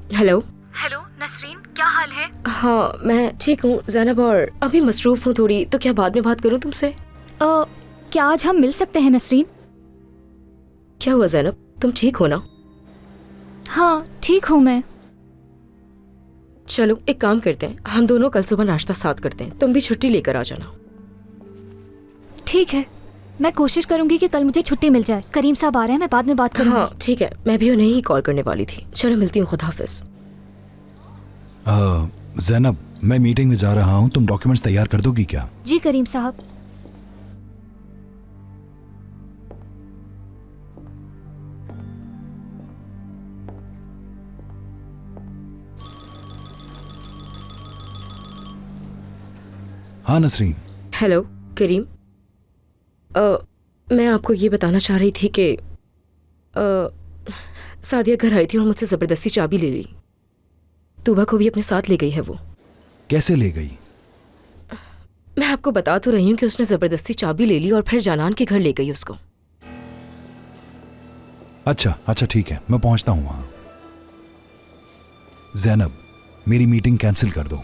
Hello. Hello Nasreen, क्या हाल है? हाँ मैं ठीक हूँ ज़ैनब, और अभी मसरूफ़ हूँ थोड़ी, तो क्या बाद में बात करूँ तुमसे? क्या आज हम मिल सकते हैं नसरीन? क्या हुआ ज़ैनब, तुम ठीक हो ना? हाँ ठीक हूँ मैं। चलो एक काम करते हैं, हम दोनों कल सुबह नाश्ता साथ करते हैं, तुम भी छुट्टी लेकर आ जाना। ठीक है, मैं कोशिश करूंगी कि कल मुझे छुट्टी मिल जाए। करीम साहब आ रहे हैं, मैं बाद में बात करूंगी। हाँ ठीक है, मैं भी उन्हें ही कॉल करने वाली थी। चलो मिलती हूँ, खुदा हाफिज। ज़ैनब, मैं मीटिंग में जा रहा हूँ, तुम डॉक्यूमेंट्स तैयार कर दोगी क्या? जी करीम साहब। हाँ नसरीन। हेलो करीम, मैं आपको ये बताना चाह रही थी कि सादिया घर आई थी और मुझसे ज़बरदस्ती चाबी ले ली। तूबा को भी अपने साथ ले गई है वो। कैसे ले गई? मैं आपको बता तो रही हूँ कि उसने ज़बरदस्ती चाबी ले ली और फिर जानान के घर ले गई उसको। अच्छा ठीक है, मैं पहुंचता हूँ वहाँ। ज़ैनब, मेरी मीटिंग कैंसिल कर दो।